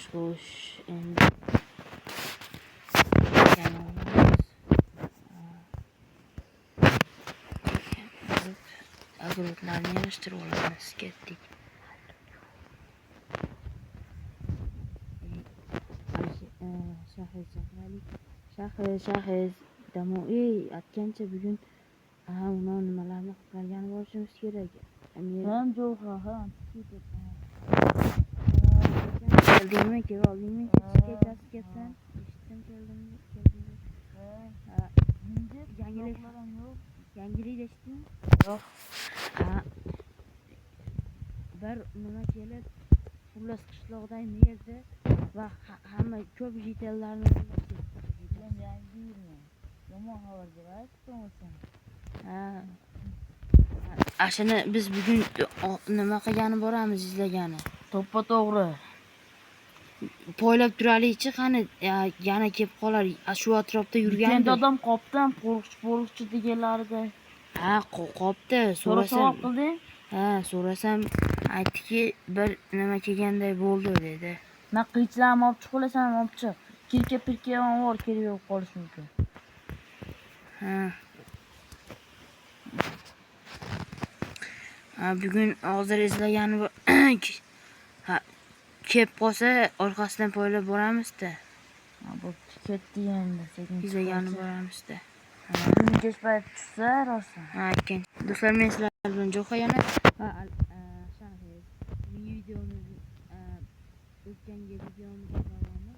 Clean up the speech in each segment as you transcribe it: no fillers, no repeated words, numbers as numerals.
Xo'sh, endi agrotlarni yig'ishtirib olamiz. Ketdik. Shahriz damo aytgancha bugun uni nimalarni qilgan bo'lishimiz kerak. Ham yo'q, Keldingmi? Keldingmi? Kechasi ketsan. Eshitdim keldingmi? Yangilik eshitdingmi? Yo'q. Bir nima kelib, xullas qishloqdagi yerda va hamma ko'p jitallarni Yangi yilmi? Yomon xabar berayapsan. Ashini biz bugun nima qilgani boramiz izlagani. To'ppa to'g'ri. Poylab turaylikchi, qani yana kelib qolar. Shu atrofda yurganda. Endi odam qopdan qo'riqchi deganlarida. Qopdi. So'rasam qilding? So'rasam aytdiki, bir nima kelganday bo'ldi dedi. Men qiychilarni olib chiqasan, olib chiq. Kirka-pirka bor, kerak yo'q qolish mumkin. Bugun hozir izlagani kelib qolsa, orqasidan poylab boramiz-da. Bu ketdi endi, sekin izlagani boramiz-da. Bugun kech payt tushsa, rosa. Do'stlar, men sizlar bilan Jo'xayana videomiz o'tgangi videomiz davomini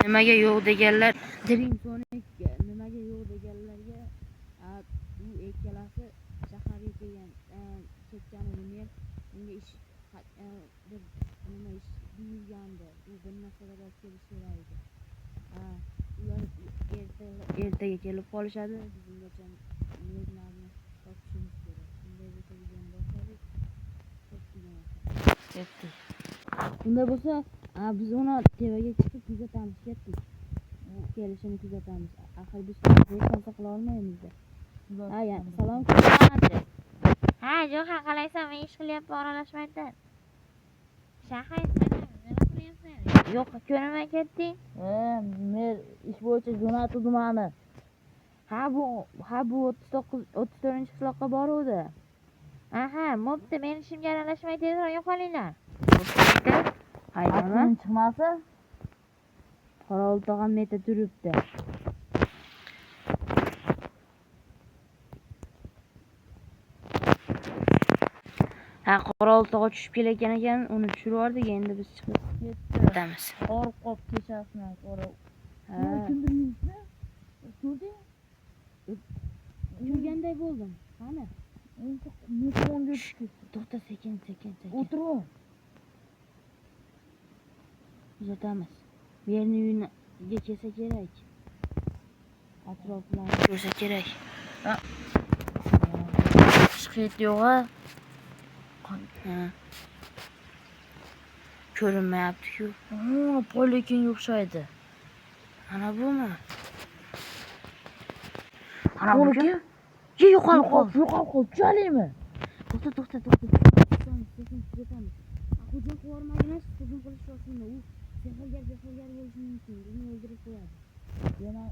nimaga yo'q deganlar, Dream Sonic nimaga yo'q deganlarga bu ikkalasi shaharga kelgan ketganini men unga ish bir nima ish buyurgandi. U bir narsalar olib kelish kerak edi. Ular ertaga kelib qolishadi. Biz ungacha mezlarni topishimiz kerak. Shunday bo'lsa bugun boshladik. Ketdik. Unday bo'lsa, biz uni tevaga chiqib kuzatamiz, ketdik. Kelishini kuzatamiz. Axir biz hech narsa qila olmaymiz-da. Salom qilaman. Jo'xa, qalaysan? Men ish qilyapman, aralashmaydi. Shahar, nima qilyapsan? Yo'q, ko'rmay ketding. Men ish bo'yicha jo'natdim meni. Bu 34-qishloqqa boruvdi. Bo'pti, men ishimga aralashmay tezroq yo'qolinglar. Haydama. Chiqmasa, Qorovul tog'am meta turibdi. Qorovul tog'a tushib kelayotgan ekan, uni tushirib yubordik, endi biz chiqib ketamiz. qop kechasini qorovul. Kimdir yursa, ko'rding? Yurganday bo'ldim. Qani? Metroga tushdi. To'xta, sekin. O'tir. Kuzatamiz. Bu yerni uyga kelsa kerak. Atroflarni ko'rsa kerak. Chiqit yo'q-a? Ko'rinmayapti-ku. Poylekin o'xshaydi. Ana bumi? Buniki? Yo'qolib qol. Chalaymi? To'xta. Sekin kuzatamiz. Hujum qilmagingiz, hujum qilish shoshilinma. U sehrgar bo'lishi mumkin. Uni o'ldirib qo'yadi. Yana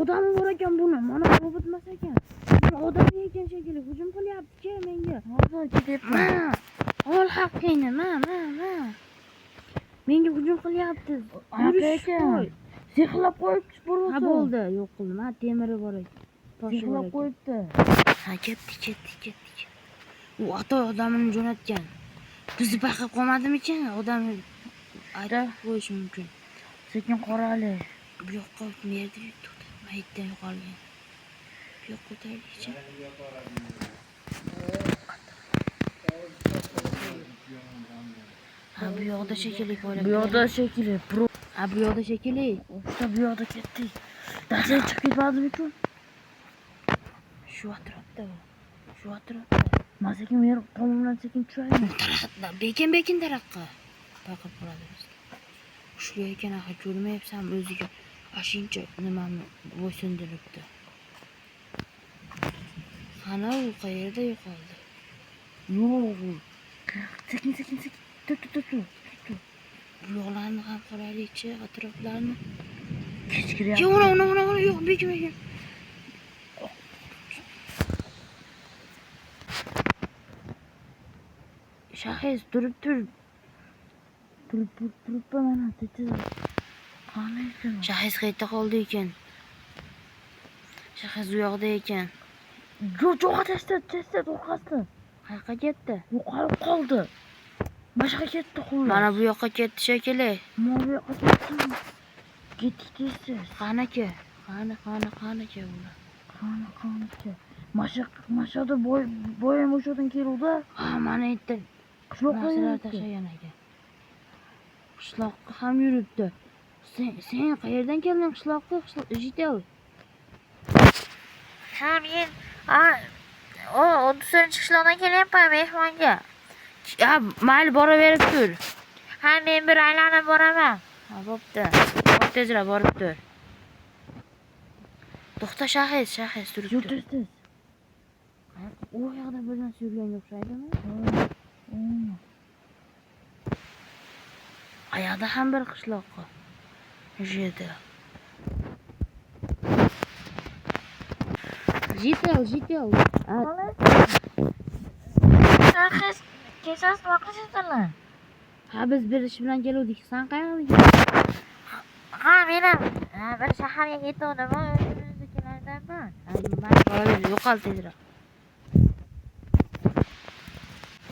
odami bor ekan buni. Mana robot emas ekan. Odam ekan shekilli. Hujum qilyapti-ku menga. Hozir ketyapman. Ol haqqingni, ma. Menga hujum qilyapti. Ekan. Sehrlab qo'yibdi bo'lsa. Bo'ldi, yo'q qildim. Temiri bor ekan. Sehrlab qo'yibdi. Ketdik. U ato odamini jo'natgan. Bizni payqab qolmadimikin? Odamni aytib qo'yish mumkin. sekin qorali. Bu yoqqa merdi to'xta. Mayitdan yo'qolgan. Bu yoqqa o'taylikchi. Ha bu yoqda shekilli poyla. Bu yoqda shekilli. Ha bu yoqda shekilli. O'shda bu yoqda ketdik. Dastlab chiqib ketmadimiku? Shu atrofda bu. Shu atrofda. Men sekin mer tomondan sekin tushaymi? Tarafda bekin tarafqa. Paqib qoladi biz. Shu ekan axir ko'rmayapsan o'ziga. Ashuncha nimani bo'ysundiribdi. Ana u qayerda yo'qoldi? Yo'q. Sekin. Tur. Bu yo'qlarni ham qaraylikchi, atroflarni. Kechkiryapti. Yo'q, ona, yo'q, bekin. Shahiz turibdi mana tetiz. Qani ekan? Shahiz qayerda qoldi ekan? Shahiz u yoqda ekan. Yo'q, testa o'qasdi. Qayerga ketdi? Yo'qolib qoldi. Boshqa ketdi xullas. Mana bu yoqqa ketdi shekilli. Mana bu yoqqa ketdi. Ketdik tez. Qaniki? Qaniki ular? Qaniki? Mashada boyam o'shadan keluvdi. Ha, mana aytdi. Qishloqqa narsalar tashlagan ekan. Qishloqqa ham yuribdi. Sen qayerdan kelding qishloqqa? Jitel. Ha men 30 qishloqdan kelyapman mehmonga. Ha, mayli boraverib tur. Ha men bir aylanib boraman. Ha, bo'pti. Tezroq borib tur. To'xta Shahiz turib Yo'q, tur. tez. U yoqda bir narsa yurganga o'xshaydimi? Ayada ham bir qishloqqa. Jitel. Shahiz kechasi nima qilyapsizlar? Ha, biz bir ish bilan keluvdik. Sen qayerga? Ha men bir shaharga ketgandim, o'zimiznikilardanman. Mayli, yo'qol tezroq.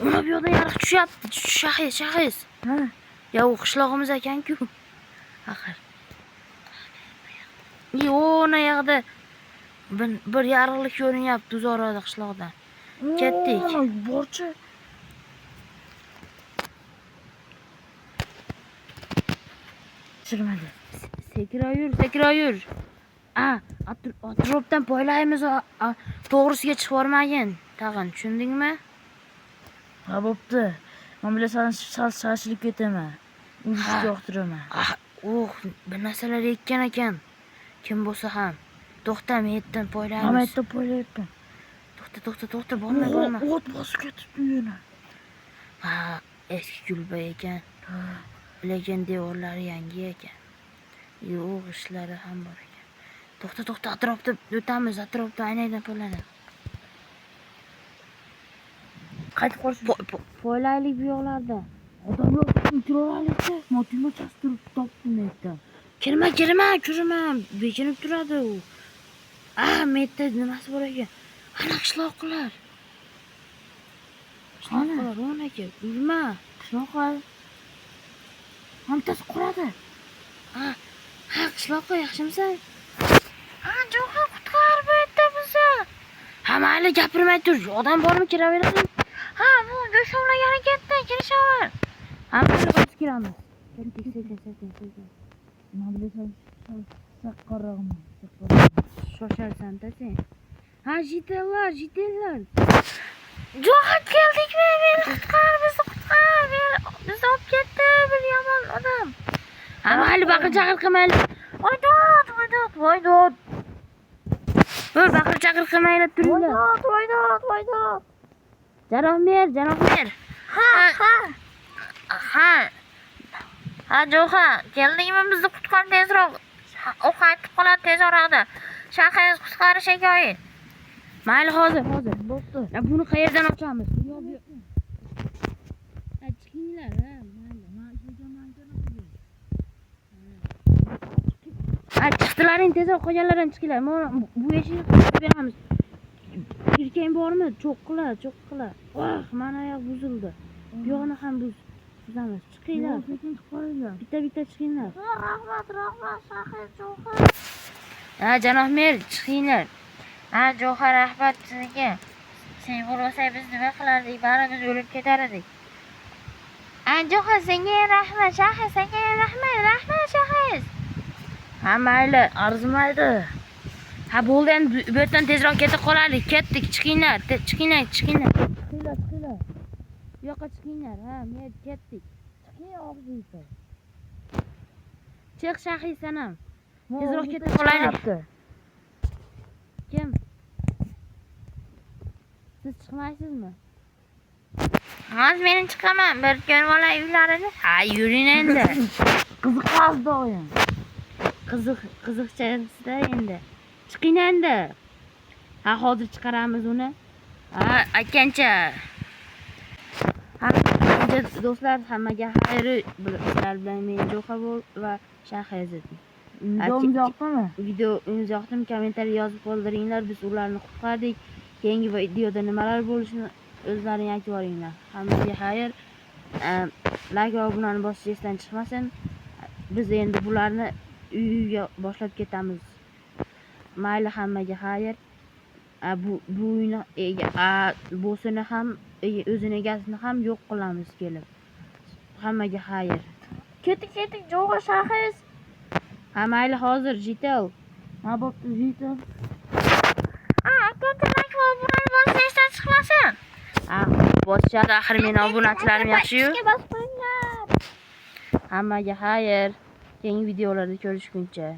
Ona bu yoqda yarq tushyapti. Shahiz. Ha. Ya u qishlog'imiz ekan-ku. Axir. Ona yoqda bir yarqlik ko'rinyapti uzoqroqda qishloqdan. Ketdik. Borchi. Tushirmadi. Sekiroyur. Atrofdan poylaymiz, to'g'risiga chiqib bormagin. Tag'in, tushundingmi? Ha, bo'pti. Men bilasan shashilib ketaman. Uyga yo'qtiraman. Bir narsalar ekkan ekan. Kim bo'lsa ham. To'xta, mendan poylaymiz. Hamayda poylayapman. To'xta, borma. O't bosib ketibdi yana. Ha, eski kulba ekan. Lekin devorlari yangi ekan. Yo'q, ishlari ham bor ekan. To'xta, atrofda o'tamiz, atrofda aynaydan poylanadi. Qaytib qolish. Poylaylik bu yoqlarda. Odam yo'q, kiralaylikda. Motima chastirib topdim aytdim. Kirma, bekinib turadi u. Metda nimasi bor ekan? Ana qishloqlar. O'naka, yurma. Qishloqlar. Hamtasi quradi. Ha, qishloqqa yaxshimisan? Ha jo'xa qutqar bu yerda bizni. Ha, mayli gapirmay tur. Odam bormi kiraverasizmi? Ha bu go'shovlar yana ketdi, kirishaver. Hamma kiramiz. Sekin. Men bilasan saqqarog'im. Shosharsan-da sen. Ha, jitellar. Jo'xa keldikmi? Bizni qutqar. Bizni olib ketdi bir yomon odam. Ha, mayli baqir-chaqir qilmaylik. Voydod. Bir baqir-chaqir qilmaylik turinglar. Voydod. Janob mer. Ha jo'xa keldingmi? Bizni qutqar tezroq. U qaytib qoladi tez orada. Shahiz qutqarish hikoyat. Mayli, hozir. Bo'pti. Buni qayerdan ochamiz? Chiqinglar, mayli. Chiqdilaring tezroq qolganlardan chiqinglar. Bu eshikni qilib beramiz. Yurkang bormi? Cho'qqilar. Mana oyoq buzildi. Bu yoqni ham buz. Suzamiz. Chiqinglar. Sekin chiqib qolinglar. Bitta chiqinglar. Rahmat, Shahid Javohar. Ha, janob mer, chiqinglar. Ha, Javohar rahmat sizga. Sen bo'lmasang biz nima qilardik? Barimiz o'lib ketar edik. Javohar senga rahmat, Shahid senga rahmat Shahid. Ha, mayli. Arzimaydi. Ha, bo'ldi endi bu yerdan tezroq ketib qolaylik. Ketdik, chiqinglar. Chiqinglar. Chiqinglar. Bu yoqqa chiqinglar. Ha, men ketdik. Chiqing og'zingizda. Chiq Shahid sanam. Tezroq ketib qolaylik. Kim? Siz chiqmaysizmi? Hozir men chiqaman. Bir ko'rib olay uylarini. Ha, yuring endi. Qiziqmas doim. Qiziqchasida endi. Chiqing endi. Ha, hozir chiqaramiz uni. Ha, aytgancha. Ha, do'stlar, hammaga xayri sizlar bilan men Javohar va Shahid. Videomiz yoqdimi? Videomiz yoqdimi? Kommentariy yozib qoldiringlar. Biz ularni qutqardik. Keyingi videoda nimalar bo'lishini o'zlaring aytib yuboringlar. Hammaga xayr. Like va obunani bosish esdan chiqmasin. Biz endi bularni uyga boshlab ketamiz. Mayli, hammaga xayr. Bu uyni bo'sini ham, o'zini egasini ham yo'q qilamiz kelib. Hammaga xayr. Ketdik, Javohar Shahid. Ha, mayli, hozir jitel. Ha, bo'pti, jitel. Akkacha like va obunani bosish esdan chiqmasin. Ha, bosishadi. Axir men obunachilarim yaxshi-yu. Bosib qo'yinglar. Hammaga xayr. Keyingi videolarda ko'rishguncha.